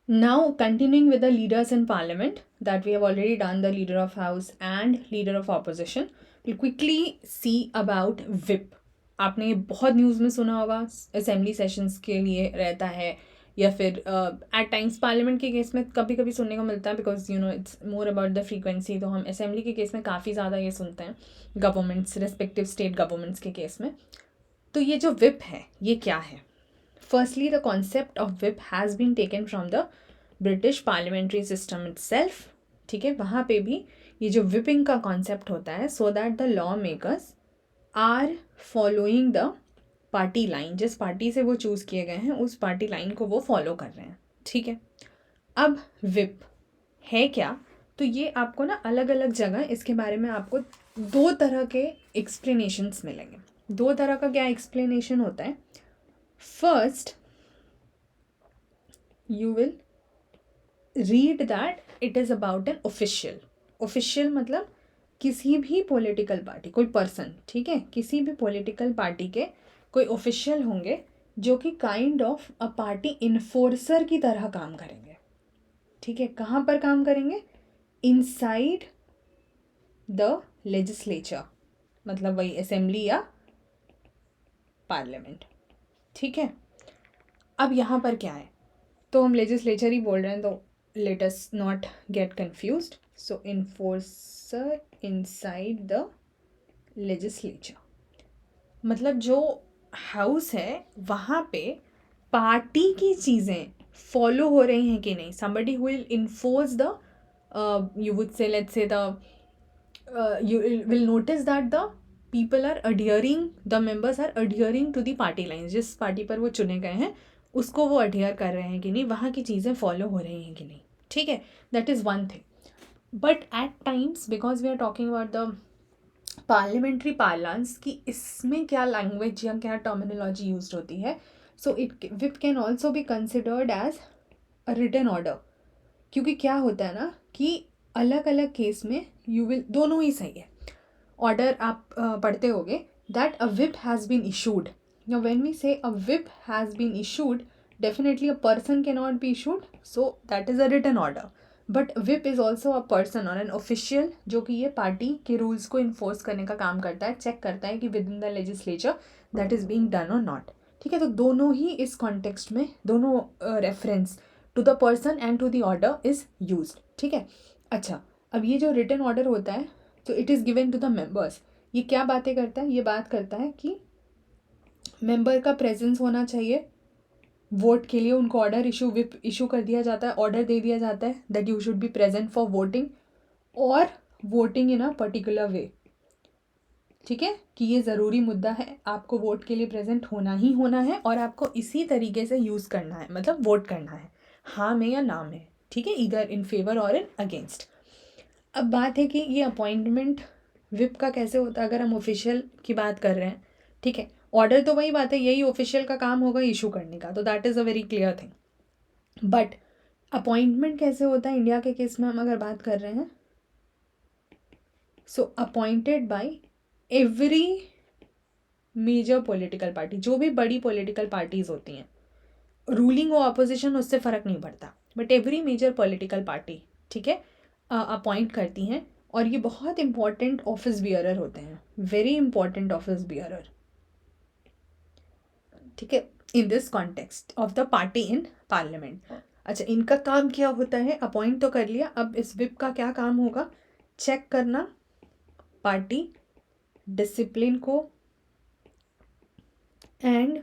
Now, continuing with the leaders in parliament that we have already done, the leader of house and leader of opposition, we'll quickly see about whip. आपने ये बहुत news में सुना होगा, assembly sessions के लिए रहता है, या फिर एट टाइम्स पार्लियामेंट के केस में कभी कभी सुनने को मिलता है, because it's more about the frequency. तो हम असेंबली के केस में काफ़ी ज़्यादा ये सुनते हैं, गवर्नमेंट्स, रेस्पेक्टिव स्टेट गवर्नमेंट्स के केस में. तो ये जो विप है ये क्या है? Firstly, the concept of whip has been taken from the British parliamentary system itself. ठीक है, वहाँ पे भी ये जो whipping का concept होता है, so that the lawmakers are following the party line. जिस पार्टी से वो चूज़ किए गए हैं उस पार्टी लाइन को वो फॉलो कर रहे हैं. ठीक है, अब whip है क्या? तो ये आपको ना अलग अलग जगह इसके बारे में आपको दो तरह के एक्सप्लेनेशंस मिलेंगे. दो तरह का क्या एक्सप्लेनेशन होता है? First, you will read that it is about an official. Official मतलब किसी भी पॉलिटिकल पार्टी, कोई पर्सन, ठीक है, किसी भी पॉलिटिकल पार्टी के कोई ऑफिशियल होंगे जो कि kind of a party enforcer की तरह काम करेंगे. ठीक है, कहाँ पर काम करेंगे? इनसाइड द लेजिस्लेचर, मतलब वही असेंबली या पार्लियामेंट. ठीक है, अब यहाँ पर क्या है? तो हम लेजिस्लेचर ही बोल रहे हैं, तो let us not gate confused. So enforcer inside the legislature मतलब जो हाउस है वहाँ पे पार्टी की चीज़ें फॉलो हो रही हैं कि नहीं. somebody who will enforce the you would say, let's say the you will notice that the people are adhering, the members are adhering to the party lines. जिस पार्टी पर वो चुने गए हैं उसको वो अडियर कर रहे हैं कि नहीं, वहाँ की चीज़ें फॉलो हो रही हैं कि नहीं. ठीक है, that is one thing. But at times, because we are talking about the parliamentary parlance, कि इसमें क्या लैंग्वेज या क्या टर्मिनोलॉजी यूज होती है, so it whip can also be considered as a written order. क्योंकि क्या होता है ना कि अलग अलग केस में यू विल, दोनों ही सही है. ऑर्डर आप पढ़ते होगे that a whip has been issued. Now, when we say a whip has been issued, definitely a person cannot be issued, so that is a written order. But whip is also a person or an official जो कि ये party के rules को enforce करने का काम करता है, चेक करता है कि within the legislature that is being done और नॉट. ठीक है, तो दोनों ही इस कॉन्टेक्स्ट में, दोनों reference to the person and to the order is used. ठीक है, अच्छा, अब ये जो रिटन ऑर्डर होता है, तो it is given to the members. ये क्या बातें करता है? ये बात करता है कि मेंबर का प्रेजेंस होना चाहिए वोट के लिए. उनको ऑर्डर विप इशू कर दिया जाता है, ऑर्डर दे दिया जाता है that you should be present for voting और voting in a particular way. ठीक है, कि ये ज़रूरी मुद्दा है, आपको वोट के लिए प्रेजेंट होना ही होना है और आपको इसी तरीके से यूज़ करना है, मतलब वोट करना है, हाँ में या ना में. ठीक है, इधर इन फेवर और इन अगेंस्ट. अब बात है कि ये अपॉइंटमेंट विप का कैसे होता है अगर हम ऑफिशियल की बात कर रहे हैं. ठीक है, ऑर्डर तो वही बात है, यही ऑफिशियल का काम होगा इशू करने का, तो that is a very clear thing. But appointment कैसे होता है इंडिया के केस में हम अगर बात कर रहे हैं, so appointed by every major political party. जो भी बड़ी पॉलिटिकल पार्टीज़ होती हैं, रूलिंग और अपोजिशन उससे फ़र्क नहीं पड़ता, but every major political party, ठीक है, अपॉइंट करती हैं. और ये बहुत इंपॉर्टेंट ऑफिस बियरर होते हैं, वेरी इंपॉर्टेंट ऑफिस बियरर. ठीक है, in this context of the party in parliament. अच्छा, इनका काम क्या होता है? अपॉइंट तो कर लिया, अब इस विप का क्या काम होगा? चेक करना पार्टी डिसिप्लिन को एंड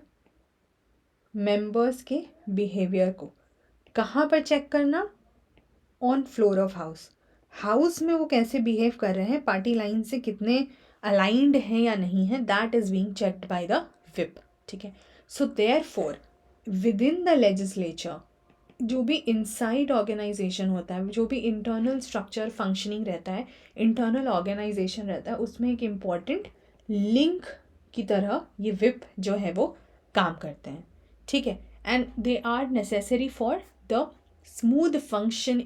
मेंबर्स के बिहेवियर को. कहाँ पर चेक करना? On floor of house. House में वो कैसे बिहेव कर रहे हैं, पार्टी लाइन से कितने अलाइंड हैं या नहीं है, that is being checked by the whip. ठीक है, so therefore with in the legislature जो भी इनसाइड ऑर्गेनाइजेशन होता है, जो भी इंटरनल स्ट्रक्चर फंक्शनिंग रहता है, इंटरनल ऑर्गेनाइजेशन रहता है, उसमें एक इम्पॉर्टेंट लिंक की तरह ये विप जो है वो काम करते हैं. ठीक है, and they are necessary for the smooth function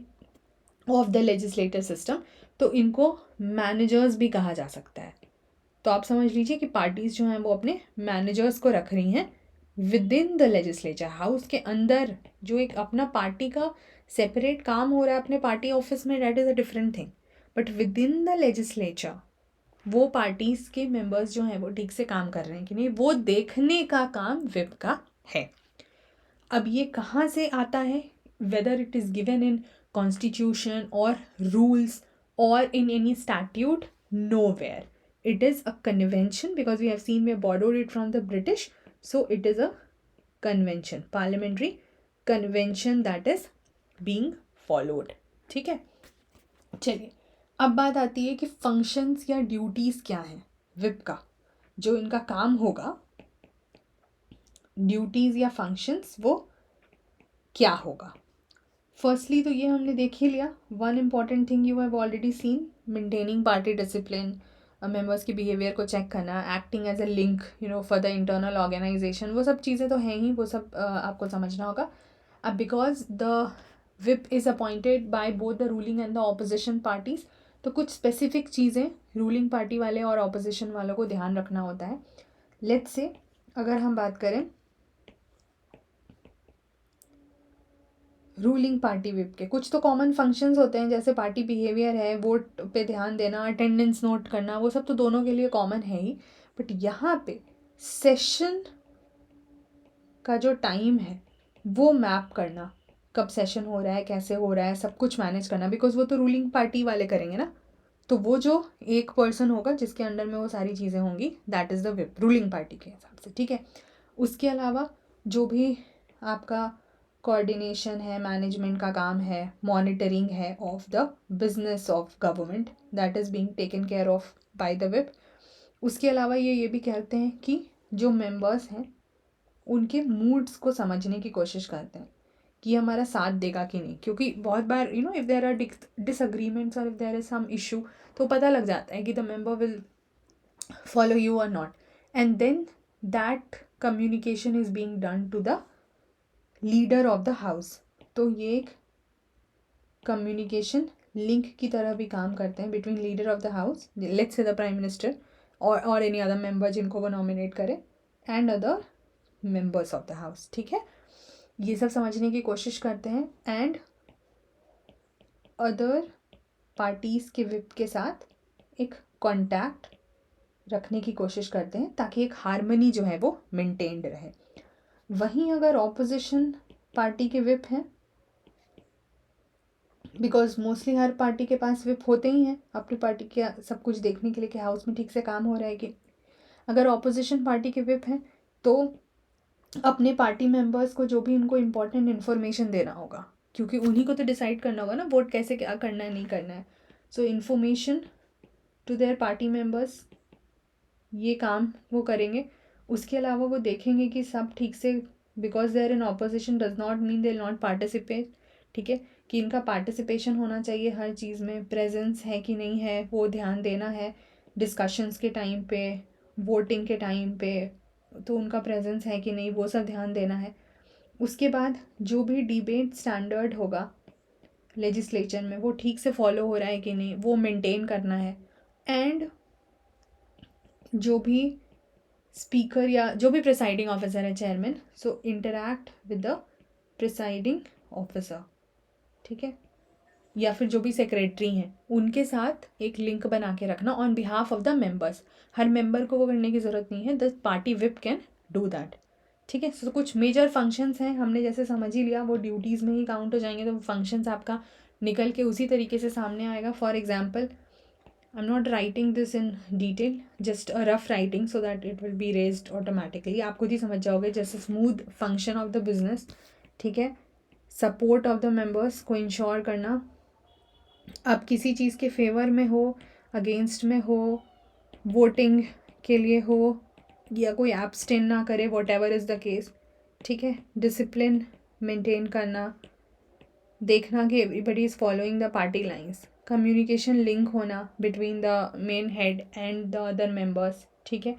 of the legislative system. तो इनको मैनेजर्स भी कहा जा सकता है. तो आप समझ लीजिए कि पार्टीज़ जो हैं वो अपने मैनेजर्स को रख रही हैं with in the legislature, house के अंदर जो एक अपना पार्टी का सेपरेट काम हो रहा है अपने पार्टी ऑफिस में, that is a different thing, but with in the legislature वो पार्टीज के मेंबर्स जो हैं वो ठीक से काम कर रहे हैं कि नहीं, वो देखने का काम विप का है। अब ये कहाँ से आता है, whether it is given in constitution और रूल्स और in any statute, nowhere. It is a convention because we have seen we have borrowed it from the British, so it is a convention, parliamentary convention that is being followed. ठीक है, चलिए अब बात आती है कि functions या duties क्या हैं विप का, जो इनका काम होगा, ड्यूटीज़ या फंक्शंस वो क्या होगा। फर्स्टली तो ये हमने देख ही लिया, one important thing you have already seen, maintaining party discipline, members की बिहेवियर को चेक करना, acting as a link for the internal organisation, वो सब चीज़ें तो हैं ही, वो सब आपको समझना होगा। अब because the whip is appointed by both the ruling and the opposition parties, तो कुछ स्पेसिफिक चीज़ें रूलिंग पार्टी वाले और ऑपोजिशन वालों को ध्यान रखना होता है। लेट्स से अगर हम बात करें रूलिंग पार्टी विप के, कुछ तो कॉमन फंक्शंस होते हैं, जैसे पार्टी बिहेवियर है, वोट पे ध्यान देना, अटेंडेंस नोट करना, वो सब तो दोनों के लिए कॉमन है ही, बट यहाँ पे सेशन का जो टाइम है वो मैप करना, कब सेशन हो रहा है, कैसे हो रहा है, सब कुछ मैनेज करना, बिकॉज वो तो रूलिंग पार्टी वाले करेंगे ना, तो वो जो एक पर्सन होगा जिसके अंडर में वो सारी चीज़ें होंगी, that is the whip ruling party के हिसाब से। ठीक है, उसके अलावा जो भी आपका कोऑर्डिनेशन है, मैनेजमेंट का काम है, मॉनिटरिंग है of the business of government, that is being taken care of by the whip. उसके अलावा ये भी कहते हैं कि जो मेंबर्स हैं उनके मूड्स को समझने की कोशिश करते हैं कि हमारा साथ देगा कि नहीं, क्योंकि बहुत बार इफ़ देयर आर डिसअग्रीमेंट्स और if there is some issue, तो पता लग जाता है कि the member will follow you और not, and then that communication is being done to the leader of the house. तो ये एक कम्युनिकेशन लिंक की तरह भी काम करते हैं between leader of the house, let's say the prime minister और एनी अदर मेंबर जिनको वो नॉमिनेट करे, and other members of the house. ठीक है, ये सब समझने की कोशिश करते हैं, एंड अदर पार्टीज़ के विप के साथ एक कॉन्टैक्ट रखने की कोशिश करते हैं ताकि एक हार्मनी जो है वो मेंटेन्ड रहे। वहीं अगर ऑपोजिशन पार्टी के विप हैं, बिकॉज मोस्टली हर पार्टी के पास विप होते ही हैं अपनी पार्टी के सब कुछ देखने के लिए कि हाउस में ठीक से काम हो रहा है कि, अगर ऑपोजिशन पार्टी के विप हैं तो अपने पार्टी मेंबर्स को जो भी उनको इम्पोर्टेंट इन्फॉर्मेशन देना होगा, क्योंकि उन्हीं को तो डिसाइड करना होगा ना वोट कैसे क्या करना है नहीं करना है, so information to their party members, ये काम वो करेंगे। उसके अलावा वो देखेंगे कि सब ठीक से, because they are in opposition does not mean they will not participate. ठीक है, कि इनका पार्टिसिपेशन होना चाहिए हर चीज़ में, प्रेजेंस है कि नहीं है वो ध्यान देना है, डिस्कशंस के टाइम पे, वोटिंग के टाइम पे, तो उनका प्रेजेंस है कि नहीं वो सब ध्यान देना है। उसके बाद जो भी डिबेट स्टैंडर्ड होगा लेजिस्लेचर में वो ठीक से फॉलो हो रहा है कि नहीं वो मेंटेन करना है, एंड जो भी स्पीकर या जो भी प्रिसाइडिंग ऑफिसर है, chairman, so interact with the presiding officer. ठीक है, या फिर जो भी सेक्रेटरी हैं उनके साथ एक लिंक बना के रखना on behalf of the members. Her member को वो करने की ज़रूरत नहीं है, the party whip can do that. ठीक है, सो कुछ मेजर फंक्शंस हैं हमने जैसे समझ ही लिया, वो ड्यूटीज़ में ही काउंट हो जाएंगे, तो फंक्शंस आपका निकल के उसी तरीके से सामने आएगा। For example, I am not writing this in detail, just a rough writing so that it will be raised automatically, आप खुद ही समझ जाओगे, जैसे smooth function of the business. ठीक है, सपोर्ट ऑफ द मेंबर्स को इंश्योर करना, आप किसी चीज़ के फेवर में हो, अगेंस्ट में हो, वोटिंग के लिए हो, या कोई एब्सटेन ना करे, whatever is the case. ठीक है, डिसिप्लिन मेंटेन करना, देखना कि everybody is following the party lines, communication link होना between the main head and the other members. ठीक है,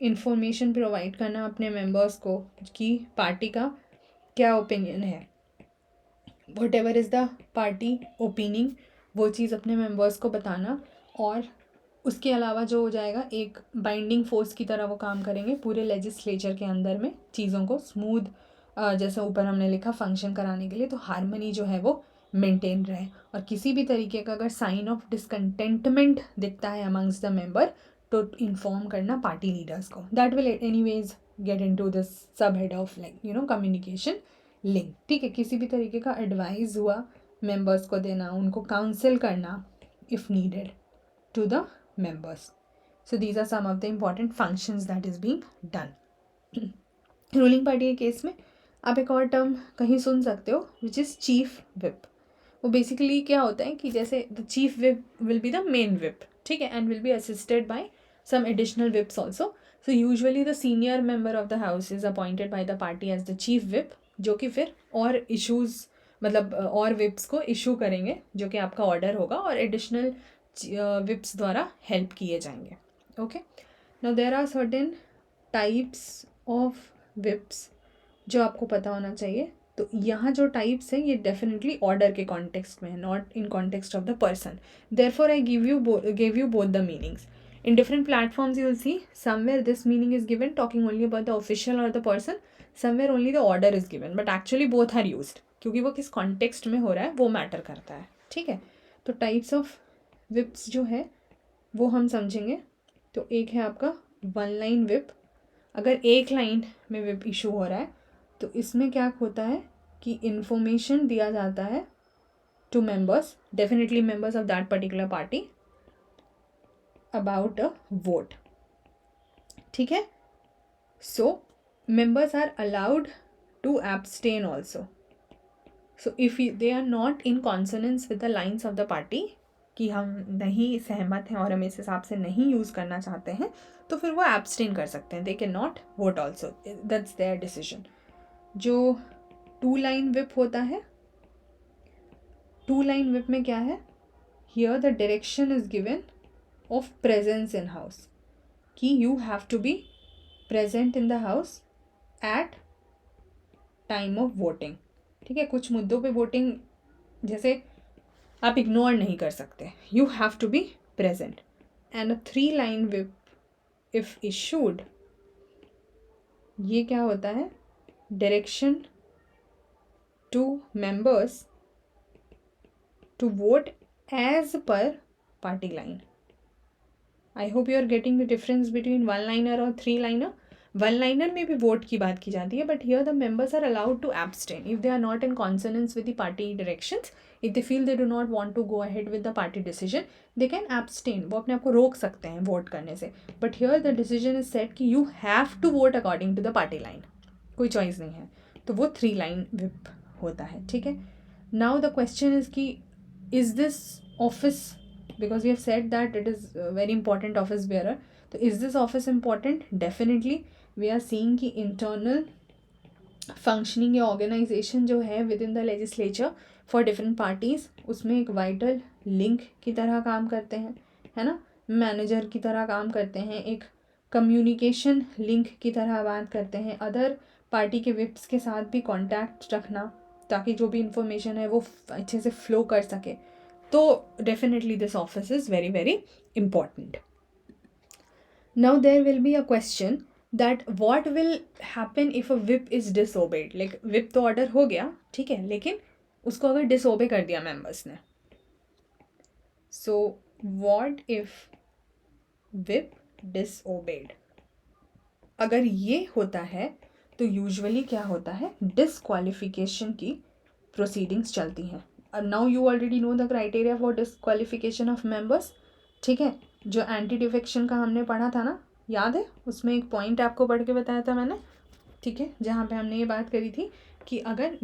इंफॉर्मेशन प्रोवाइड करना अपने मेंबर्स को कि पार्टी का क्या ओपिनियन है, what ever is the party opinion वो चीज़ अपने मेंबर्स को बताना, और उसके अलावा जो हो जाएगा, एक बाइंडिंग फोर्स की तरह वो काम करेंगे पूरे लेजिस्लेचर के अंदर में, चीज़ों को स्मूथ जैसे ऊपर हमने लिखा फंक्शन कराने के लिए, तो हारमनी जो है वो मेंटेन रहे। और किसी भी तरीके का अगर साइन ऑफ डिसकंटेंटमेंट दिखता है अमंग्स द मेंबर, तो इन्फॉर्म करना पार्टी लीडर्स को। That will anyways get into this सब हेड ऑफ कम्युनिकेशन लिंक। ठीक है, किसी भी तरीके का एडवाइस हुआ मेंबर्स को देना, उनको काउंसिल करना if needed to the members. So these are some of the important functions that is being done. Ruling party के केस में आप एक और टर्म कहीं सुन सकते हो विच इज़ चीफ विप। वो बेसिकली क्या होता है कि जैसे the chief whip will be the main whip, ठीक है, and will be assisted by some additional whips also. So usually the senior member of the house is appointed by the party as the chief whip, जो कि फिर और issues मतलब और विप्स को issue करेंगे जो कि आपका ऑर्डर होगा और एडिशनल विप्स द्वारा हेल्प किए जाएंगे। Okay, now there are certain types of whips जो आपको पता होना चाहिए। तो यहाँ जो टाइप्स हैं ये डेफिनेटली ऑर्डर के कॉन्टेक्स्ट में है, not in context of the person. Therefore I give you both the meanings in different platforms. You will see somewhere this meaning is given talking only about the official or the person, somewhere only the order is given, but actually both are used क्योंकि वो किस context में हो रहा है वो matter करता है। ठीक है, तो टाइप्स ऑफ विप्स जो है वो हम समझेंगे। तो एक है आपका वन लाइन विप। अगर एक लाइन में विप इशू हो रहा है तो इसमें क्या होता है कि इन्फॉर्मेशन दिया जाता है to members, definitely members of that particular party, about a vote. ठीक है, so members are allowed to abstain also. So if they are not in consonance with the lines of the party कि हम नहीं सहमत हैं और हम इस हिसाब से नहीं यूज़ करना चाहते हैं, तो फिर वो एब्सटेन कर सकते हैं। They can not vote also, that's their decision. जो टू लाइन विप होता है, टू लाइन विप में क्या है, here the direction is given of presence in house कि you have to be present in the house at time of voting. ठीक है, कुछ मुद्दों पे वोटिंग जैसे आप इग्नोर नहीं कर सकते, you have to be present. And a three line whip if issued, ये क्या होता है, direction to members to vote as per party line. I hope you are getting the difference between one liner और three liner. One liner में भी vote की बात की जाती है, but here the members are allowed to abstain if they are not in consonance with the party directions. If they feel they do not want to go ahead with the party decision, they can abstain, वो अपने आप को रोक सकते हैं vote करने से। But here the decision is set कि you have to vote according to the party line, कोई चॉइस नहीं है, तो वो थ्री लाइन विप होता है। ठीक है, नाउ द क्वेश्चन इज कि is this office, because we have said that it is a very important office bearer, तो is this office important? Definitely we are seeing कि internal functioning या organization जो है within the legislature for different parties, उसमें एक vital link की तरह काम करते हैं, है ना, मैनेजर की तरह काम करते हैं, एक कम्युनिकेशन लिंक की तरह बात करते हैं, अदर पार्टी के विप्स के साथ भी कॉन्टैक्ट रखना ताकि जो भी इंफॉर्मेशन है वो अच्छे से फ्लो कर सके। तो definitely this office is very very important. Now there will be a question that what will happen if a whip is disobeyed. Like whip तो order हो गया, ठीक है, लेकिन उसको अगर disobey कर दिया members ने, so what if whip disobeyed? अगर ये होता है तो यूजुअली क्या होता है, डिसक्वालिफिकेशन की प्रोसीडिंग्स चलती हैं। Now you already know the criteria for disqualification of members. ठीक है, जो एंटी डिफेक्शन का हमने पढ़ा था ना, याद है, उसमें एक पॉइंट आपको पढ़ के बताया था मैंने। ठीक है, जहाँ पे हमने ये बात करी थी कि अगर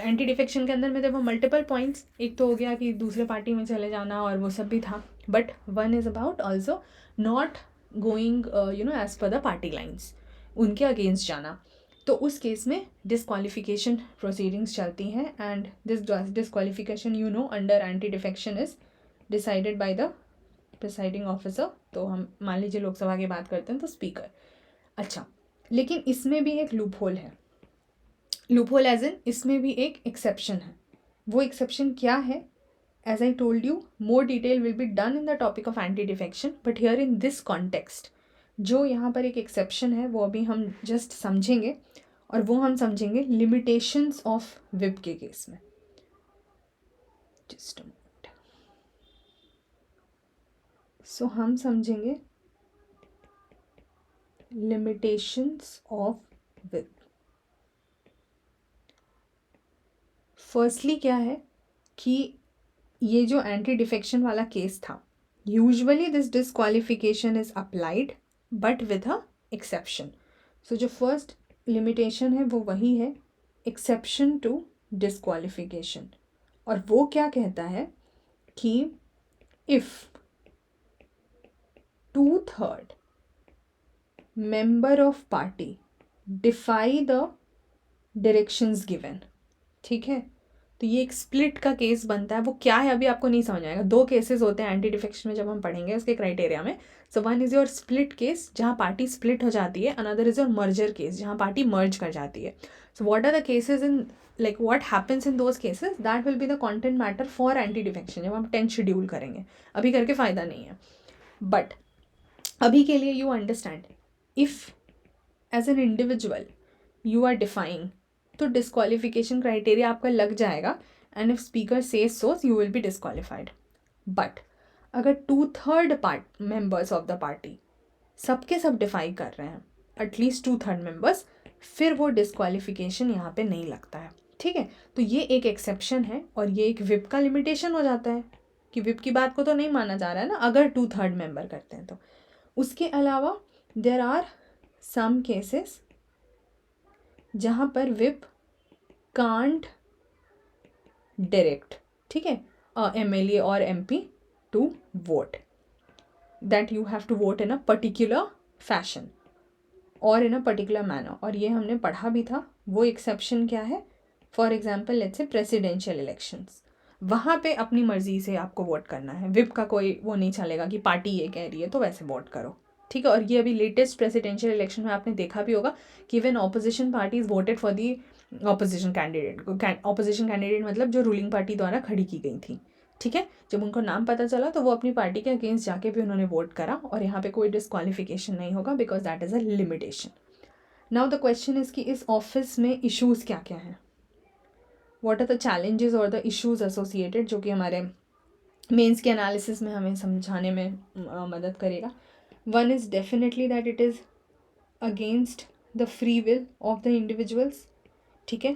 एंटी डिफेक्शन के अंदर में देखो मल्टीपल पॉइंट्स, एक तो हो गया कि दूसरे पार्टी में चले जाना और वो सब भी था, but one is about also not going as per the party lines, उनके अगेंस्ट जाना। तो उस केस में डिसक्वालिफिकेशन प्रोसीडिंग्स चलती हैं and this disqualification under anti defection is decided by the presiding officer. तो हम मान लीजिए लोकसभा की बात करते हैं तो स्पीकर। अच्छा, लेकिन इसमें भी एक लूप होल है, लूप होल एज इन इसमें भी एक एक्सेप्शन है। वो एक्सेप्शन क्या है, As I told you, more detail will be done in the topic of anti-defection, but here in this context, जो यहाँ पर एक एक्सेप्शन है वो अभी हम जस्ट समझेंगे, और वो हम समझेंगे लिमिटेशंस ऑफ विप के केस में. Just a moment. सो हम समझेंगे लिमिटेशंस ऑफ विप. फर्स्टली क्या है कि ये जो एंटी डिफेक्शन वाला केस था, usually this disqualification is applied but with a exception. So जो फर्स्ट लिमिटेशन है वो वही है, एक्सेप्शन टू डिसक्वालिफिकेशन. और वो क्या कहता है कि if 2/3 member of party defy the directions given. ठीक है, तो ये एक स्प्लिट का केस बनता है. वो क्या है अभी आपको नहीं समझ आएगा. 2 केसेस होते हैं एंटी डिफेक्शन में जब हम पढ़ेंगे उसके क्राइटेरिया में. So one is your split case जहाँ पार्टी स्प्लिट हो जाती है, another is your merger case जहाँ पार्टी मर्ज कर जाती है. So what are the cases in, like what happens in those cases, that will be the content matter for anti defection जब हम 10th शेड्यूल करेंगे. अभी करके फ़ायदा नहीं है. बट अभी के लिए you understand, if as an individual you are defying, तो डिस्क्वालिफिकेशन क्राइटेरिया आपका लग जाएगा. And if speaker says so you will be disqualified. But अगर 2/3 part members of the party सबके सब डिफाई कर रहे हैं, एटलीस्ट 2/3 मेंबर्स, फिर वो डिस्क्वालिफिकेशन यहाँ पे नहीं लगता है. ठीक है, तो ये एक एक्सेप्शन है और ये एक विप का लिमिटेशन हो जाता है कि विप की बात को तो नहीं माना जा रहा है ना अगर 2/3 मेंबर करते हैं तो. उसके अलावा देर आर सम केसेस जहाँ पर विप कांट डायरेक्ट, ठीक है, MLA और MP to vote, that you have to vote in a particular fashion और इन अ पर्टिकुलर मैनर. और ये हमने पढ़ा भी था. वो एक्सेप्शन क्या है, for example let's say presidential elections, वहाँ पे अपनी मर्जी से आपको वोट करना है. विप का कोई वो नहीं चलेगा कि पार्टी ये कह रही है तो वैसे वोट करो. ठीक है, और ये अभी लेटेस्ट प्रेसिडेंशियल इलेक्शन में आपने देखा भी होगा कि even opposition parties voted for the opposition candidate. Opposition candidate मतलब जो रूलिंग पार्टी द्वारा खड़ी की गई थी. ठीक है, जब उनको नाम पता चला तो वो अपनी पार्टी के अगेंस्ट जाके भी उन्होंने वोट करा, और यहाँ पे कोई डिस्क्वालिफिकेशन नहीं होगा because that is a limitation. Now the question is कि इस ऑफिस में इश्यूज़ क्या क्या हैं, व्हाट आर द चैलेंजेस और द इश्यूज़ एसोसिएटेड, जो कि हमारे मेंस के एनालिसिस में हमें समझाने में मदद करेगा. One is definitely that it is against the free will of the individuals. ठीक है,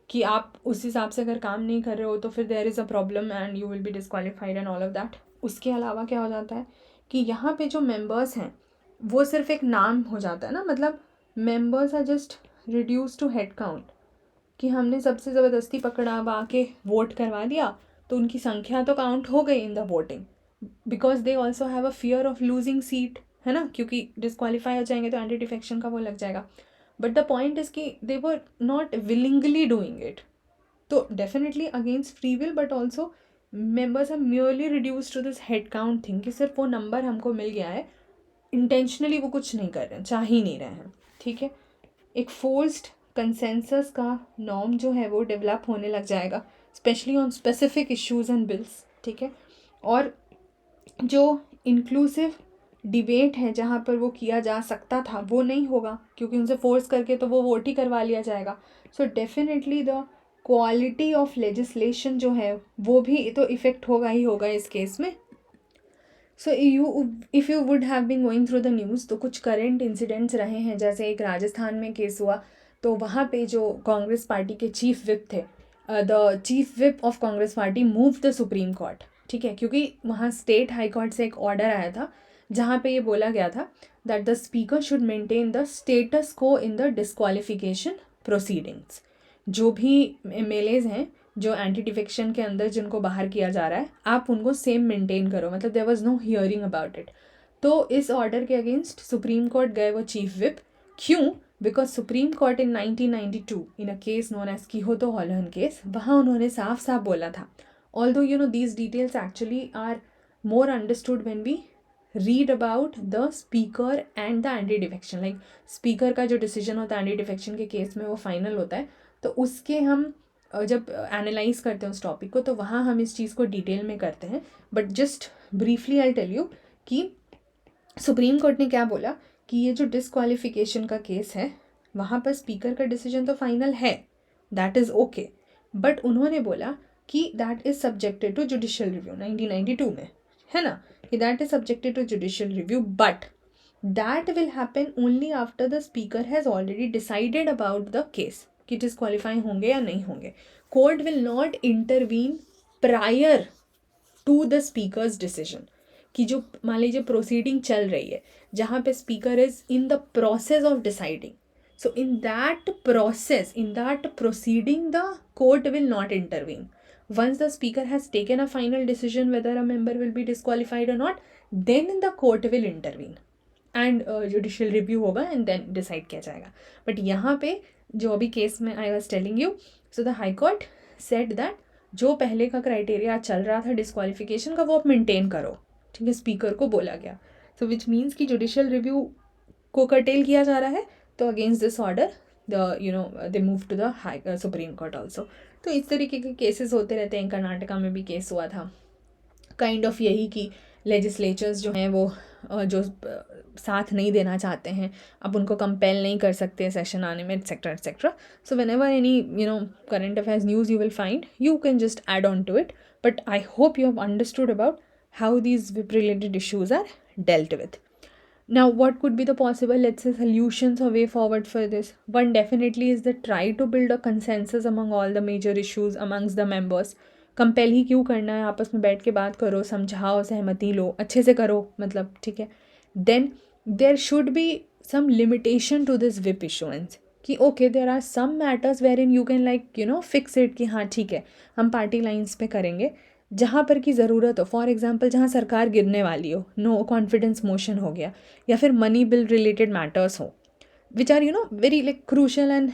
कि आप उस हिसाब से अगर काम नहीं कर रहे हो तो फिर there is a problem and you will be disqualified and all of that. उसके अलावा क्या हो जाता है कि यहाँ पे जो मेंबर्स हैं वो सिर्फ एक नाम हो जाता है ना, मतलब members are just reduce to head count, कि हमने सबसे ज़बरदस्ती पकड़वा के वोट करवा दिया तो उनकी संख्या तो काउंट हो गई in the voting, because they also have a fear of losing seat, है ना, क्योंकि डिस्क्वालीफाई हो जाएंगे तो एंटी डिफेक्शन का वो लग जाएगा. बट द पॉइंट इज़ कि they were not willingly doing it. तो definitely against free will, but also members are merely reduce to this head count thing, कि सिर्फ वो नंबर हमको मिल गया है, इंटेंशनली वो कुछ नहीं कर रहे हैं, चाह ही नहीं रहे हैं. ठीक है, एक फोर्स्ड कंसेंसस का नॉर्म जो है वो डेवलप होने लग जाएगा, specially on specific issues and bills. ठीक है, और जो इंक्लूसिव डिबेट है जहाँ पर वो किया जा सकता था वो नहीं होगा, क्योंकि उनसे फोर्स करके तो वो वोट ही करवा लिया जाएगा. So definitely the quality of legislation जो है वो भी तो इफ़ेक्ट होगा ही होगा इस केस में. So if you would have been going through the news, तो कुछ करेंट इंसिडेंट्स रहे हैं. जैसे एक राजस्थान में केस हुआ, तो वहाँ पे जो कांग्रेस पार्टी के चीफ विप थे, the chief whip of Congress party move the supreme court. ठीक है, क्योंकि वहाँ स्टेट हाई कोर्ट से एक ऑर्डर आया था जहाँ पे ये बोला गया था that the speaker should maintain the status को इन द डिस्क्वालिफिकेशन प्रोसीडिंग्स. जो भी MLAs हैं जो एंटी डिफेक्शन के अंदर जिनको बाहर किया जा रहा है, आप उनको सेम मेंटेन करो, मतलब there was no hearing about it. तो इस ऑर्डर के अगेंस्ट सुप्रीम कोर्ट गए वो चीफ विप. क्यों? Because supreme court in 1992 in a case known as Kihoto Hollohan case, वहाँ उन्होंने साफ साफ बोला था, although you know these details actually are more understood when we read about the speaker and the anti defection. Like speaker का जो decision होता है एंटी डिफेक्शन के केस में वो फाइनल होता है, तो उसके हम जब एनालाइज करते हैं उस टॉपिक को तो वहाँ हम इस चीज़ को डिटेल में करते हैं. But just briefly I tell you कि सुप्रीम कोर्ट ने क्या बोला कि ये जो डिसक्वालिफिकेशन का केस है वहाँ पर स्पीकर का डिसीजन तो फाइनल है, दैट इज़ ओके, बट उन्होंने बोला कि that is subjected to judicial review 1992 में, है ना, कि that is subjected to judicial review, but that will happen only after the speaker has already decided about the case कि disqualify होंगे या नहीं होंगे. Court will not intervene prior to the speaker's decision. कि जो मान लीजिए प्रोसीडिंग चल रही है जहाँ पे speaker is in the process of deciding, so in that process, in that proceeding, the court will not intervene. Once the speaker has taken a final decision whether a member will be disqualified or not, then the court will intervene and judicial review होगा and then decide किया जाएगा. But यहाँ पे जो अभी case में I was telling you, so the high court said that जो पहले का क्राइटेरिया चल रहा था डिस्क्वालिफिकेशन का वो आप मेंटेन करो, ठीक है, स्पीकर को बोला गया. सो विच मीन्स कि जुडिशियल रिव्यू को कर्टेल किया जा रहा है, तो against this order they move to the high Supreme Court also. तो इस तरीके के केसेस होते रहते हैं. कर्नाटका में भी केस हुआ था काइंड ऑफ यही कि लेजिस्लेचर्स जो हैं वो जो साथ नहीं देना चाहते हैं, अब उनको कंपेल नहीं कर सकते सेशन आने में, etcetera etcetera. So whenever any current affairs news you will find, you can just add on to it. But I hope you have understood about how these WIP related issues are dealt with. Now what could be the possible, let's say, solutions or way forward for this? One definitely is that try to build a consensus among all the major issues amongst the members. Compel ही क्यों करना है, आपस में बैठ के बात करो, समझाओ, सहमति लो, अच्छे से करो, मतलब ठीक है. Then there should be some limitation to this WIP issuance कि okay there are some matters wherein you can fix it कि हाँ ठीक है हम पार्टी लाइन्स पे करेंगे. जहाँ पर की ज़रूरत हो, फॉर एग्जांपल जहाँ सरकार गिरने वाली हो, नो कॉन्फिडेंस मोशन हो गया, या फिर मनी बिल रिलेटेड मैटर्स हो which are very crucial and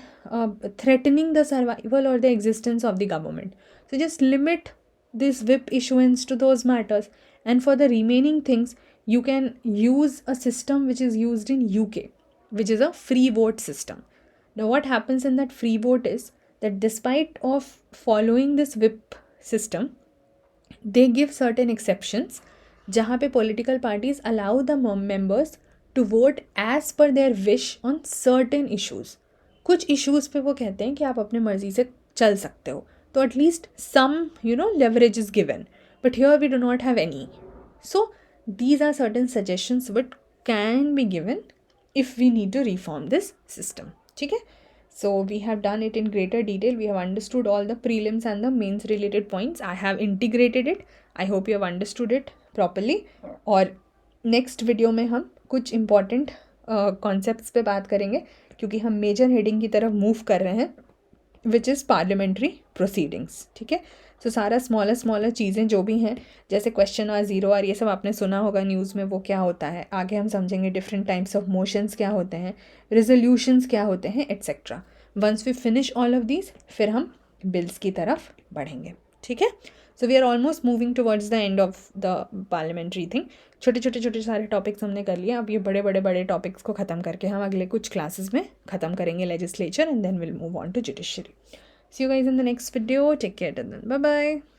threatening the survival और the existence of the government. So just limit this WIP issuance to those matters, and for the remaining things you can use a system which is used in UK, which is a free vote system. Now what happens in that free vote is that despite of following this WIP system, they give certain exceptions जहाँ पे political parties allow the members to vote as per their wish on certain issues. कुछ issues पे वो कहते हैं कि आप अपने मर्जी से चल सकते हो, तो at least some leverage is given, but here we do not have any. So these are certain suggestions which can be given if we need to reform this system. ठीक है. So we have done it in greater detail. We have understood all the prelims and the mains related points. I have integrated it. I hope you have understood it properly. और next video में हम कुछ important concepts पे बात करेंगे, क्योंकि हम major heading की तरफ move कर रहे हैं, which is parliamentary proceedings. ठीक है. सो सारा स्मॉलर चीज़ें जो भी हैं, जैसे क्वेश्चन और ज़ीरो और ये सब आपने सुना होगा न्यूज़ में, वो क्या होता है, आगे हम समझेंगे डिफरेंट टाइप्स ऑफ मोशंस क्या होते हैं, रेजोल्यूशंस क्या होते हैं, etcetera. Once we finish all of these, फिर हम बिल्स की तरफ बढ़ेंगे. ठीक है. So we are almost moving towards the end of the parliamentary thing. छोटे सारे टॉपिक्स हमने कर लिए. अब ये बड़े टॉपिक्स को ख़त्म करके हम अगले कुछ क्लासेस में ख़त्म करेंगे legislature, and then will move on to judiciary. See you guys in the next video. Take care till then. Bye bye.